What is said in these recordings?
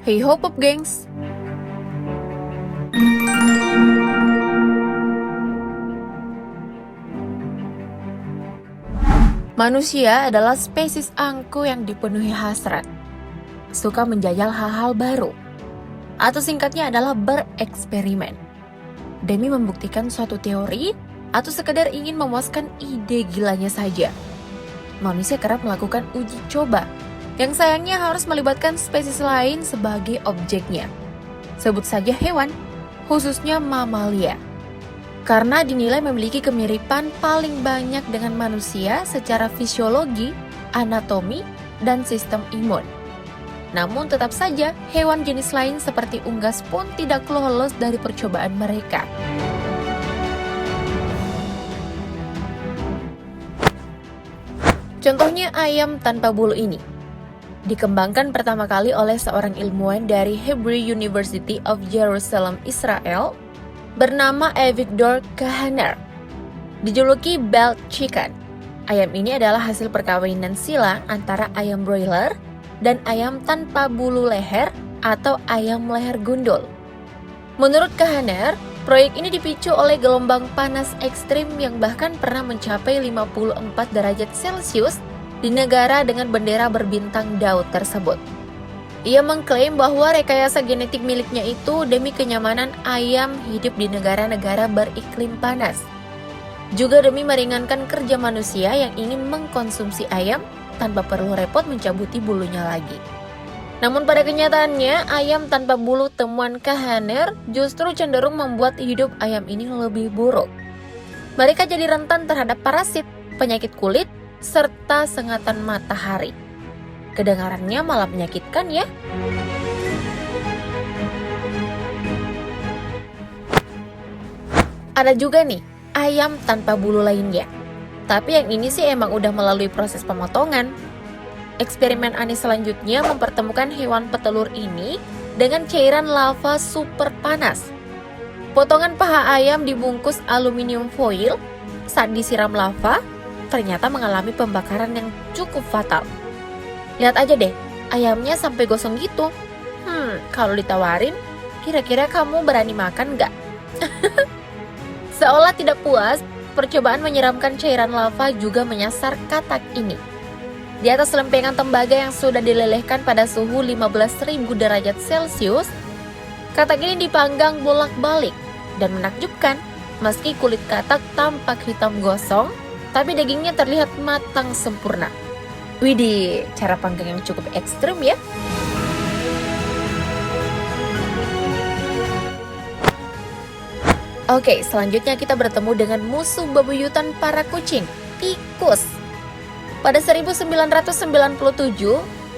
Hey ho Pop gengs! Manusia adalah spesies angkuh yang dipenuhi hasrat, suka menjajal hal-hal baru, atau singkatnya adalah bereksperimen, demi membuktikan suatu teori atau sekedar ingin memuaskan ide gilanya saja. Manusia kerap melakukan uji coba, yang sayangnya harus melibatkan spesies lain sebagai objeknya. Sebut saja hewan, khususnya mamalia. Karena dinilai memiliki kemiripan paling banyak dengan manusia secara fisiologi, anatomi, dan sistem imun. Namun tetap saja, hewan jenis lain seperti unggas pun tidak lolos dari percobaan mereka. Contohnya ayam tanpa bulu ini. Dikembangkan pertama kali oleh seorang ilmuwan dari Hebrew University of Jerusalem, Israel, bernama Avigdor Kahner. Dijuluki Belt Chicken. Ayam ini adalah hasil perkawinan silang antara ayam broiler dan ayam tanpa bulu leher atau ayam leher gundul. Menurut Kahner, proyek ini dipicu oleh gelombang panas ekstrim yang bahkan pernah mencapai 54 derajat Celcius di negara dengan bendera berbintang Daud tersebut. Ia mengklaim bahwa rekayasa genetik miliknya itu demi kenyamanan ayam hidup di negara-negara beriklim panas. Juga demi meringankan kerja manusia yang ingin mengkonsumsi ayam tanpa perlu repot mencabuti bulunya lagi. Namun pada kenyataannya, ayam tanpa bulu temuan Kahner justru cenderung membuat hidup ayam ini lebih buruk. Mereka jadi rentan terhadap parasit, penyakit kulit, serta sengatan matahari. Kedengarannya malah menyakitkan ya. Ada juga nih, ayam tanpa bulu lainnya. Tapi yang ini sih emang udah melalui proses pemotongan. Eksperimen aneh selanjutnya mempertemukan hewan petelur ini dengan cairan lava super panas. Potongan paha ayam dibungkus aluminium foil, saat disiram lava, ternyata mengalami pembakaran yang cukup fatal. Lihat aja deh, ayamnya sampai gosong gitu. Kalau ditawarin, kira-kira kamu berani makan nggak? Seolah tidak puas, percobaan menyiramkan cairan lava juga menyasar katak ini. Di atas lempengan tembaga yang sudah dilelehkan pada suhu 15.000 derajat Celcius, katak ini dipanggang bolak-balik dan menakjubkan. Meski kulit katak tampak hitam gosong, tapi dagingnya terlihat matang sempurna. Widih, cara panggang yang cukup ekstrim ya. Oke, selanjutnya kita bertemu dengan musuh bebuyutan para kucing, tikus. Pada 1997,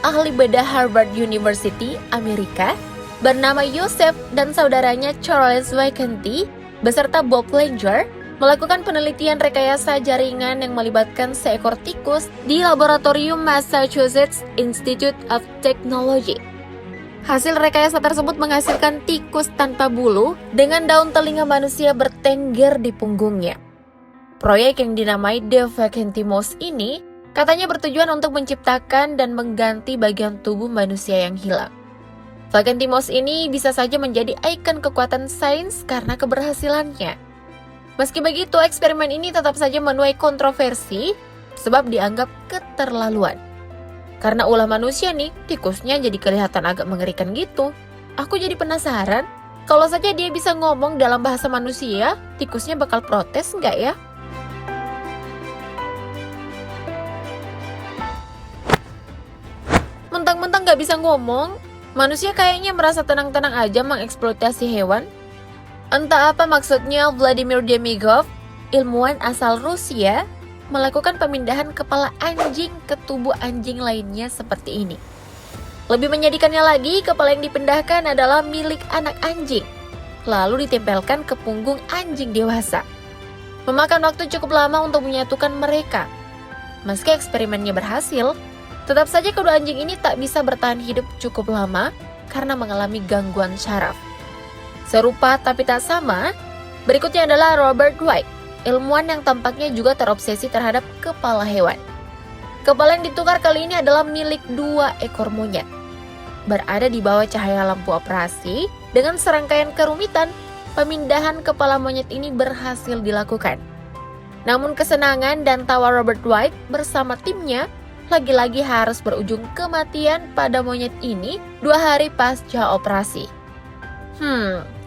ahli bedah Harvard University, Amerika, bernama Joseph dan saudaranya Charles Wiekenty, beserta Bob Langer, melakukan penelitian rekayasa jaringan yang melibatkan seekor tikus di laboratorium Massachusetts Institute of Technology. Hasil rekayasa tersebut menghasilkan tikus tanpa bulu dengan daun telinga manusia bertengger di punggungnya. Proyek yang dinamai The Wiekenty Mouse ini katanya bertujuan untuk menciptakan dan mengganti bagian tubuh manusia yang hilang. Wiekenty Mouse ini bisa saja menjadi ikon kekuatan sains karena keberhasilannya. Meski begitu, eksperimen ini tetap saja menuai kontroversi sebab dianggap keterlaluan. Karena ulah manusia nih, tikusnya jadi kelihatan agak mengerikan gitu. Aku jadi penasaran, kalau saja dia bisa ngomong dalam bahasa manusia, tikusnya bakal protes nggak ya? Mentang-mentang nggak bisa ngomong, manusia kayaknya merasa tenang-tenang aja mengeksploitasi hewan. Entah apa maksudnya Vladimir Demigov, ilmuwan asal Rusia, melakukan pemindahan kepala anjing ke tubuh anjing lainnya seperti ini. Lebih menyedihkannya lagi, kepala yang dipindahkan adalah milik anak anjing, lalu ditempelkan ke punggung anjing dewasa. Memakan waktu cukup lama untuk menyatukan mereka. Meski eksperimennya berhasil, tetap saja kedua anjing ini tak bisa bertahan hidup cukup lama karena mengalami gangguan syaraf. Serupa tapi tak sama, berikutnya adalah Robert White, ilmuwan yang tampaknya juga terobsesi terhadap kepala hewan. Kepala yang ditukar kali ini adalah milik 2 ekor monyet. berada di bawah cahaya lampu operasi. Dengan serangkaian kerumitan, pemindahan kepala monyet ini berhasil dilakukan. Namun kesenangan dan tawa Robert White bersama timnya lagi-lagi harus berujung kematian pada monyet ini 2 hari pasca operasi.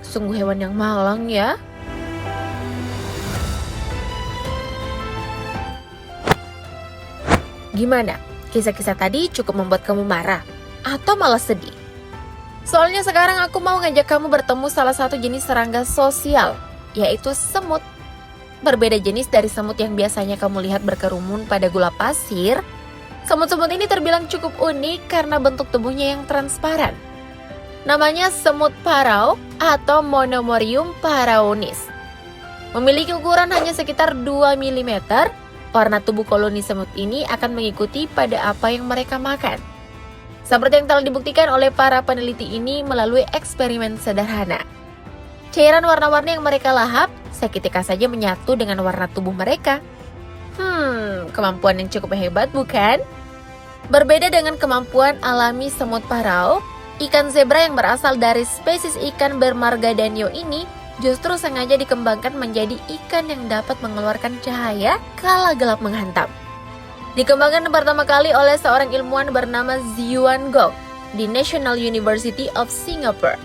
Sungguh hewan yang malang ya. Gimana? Kisah-kisah tadi cukup membuat kamu marah? Atau malah sedih? Soalnya sekarang aku mau ngajak kamu bertemu salah satu jenis serangga sosial, yaitu semut. Berbeda jenis dari semut yang biasanya kamu lihat berkerumun pada gula pasir, semut-semut ini terbilang cukup unik karena bentuk tubuhnya yang transparan. Namanya semut parau atau Monomorium paraunis. Memiliki ukuran hanya sekitar 2 mm, warna tubuh koloni semut ini akan mengikuti pada apa yang mereka makan. Seperti yang telah dibuktikan oleh para peneliti ini melalui eksperimen sederhana. Cairan warna-warni yang mereka lahap seketika saja menyatu dengan warna tubuh mereka. Kemampuan yang cukup hebat bukan? Berbeda dengan kemampuan alami semut parau, ikan zebra yang berasal dari spesies ikan Bermargadanio ini justru sengaja dikembangkan menjadi ikan yang dapat mengeluarkan cahaya kala gelap menghantam. Dikembangkan pertama kali oleh seorang ilmuwan bernama Zhuan Gong di National University of Singapore.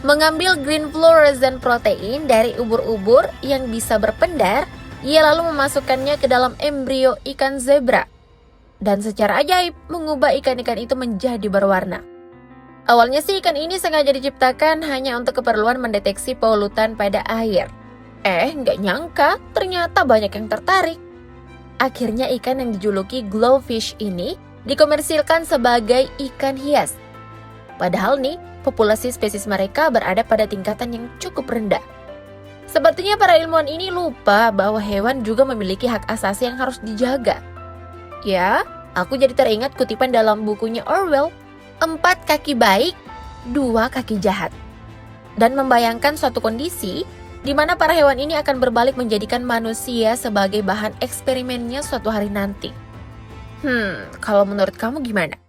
Mengambil green fluorescent protein dari ubur-ubur yang bisa berpendar, ia lalu memasukkannya ke dalam embrio ikan zebra. Dan secara ajaib mengubah ikan-ikan itu menjadi berwarna. Awalnya sih ikan ini sengaja diciptakan hanya untuk keperluan mendeteksi polutan pada air. Nggak nyangka ternyata banyak yang tertarik. Akhirnya ikan yang dijuluki glowfish ini dikomersilkan sebagai ikan hias. Padahal nih, populasi spesies mereka berada pada tingkatan yang cukup rendah. Sepertinya para ilmuwan ini lupa bahwa hewan juga memiliki hak asasi yang harus dijaga. Ya, aku jadi teringat kutipan dalam bukunya Orwell, 4 kaki baik, 2 kaki jahat. Dan membayangkan suatu kondisi di mana para hewan ini akan berbalik menjadikan manusia sebagai bahan eksperimennya suatu hari nanti. Kalau menurut kamu gimana?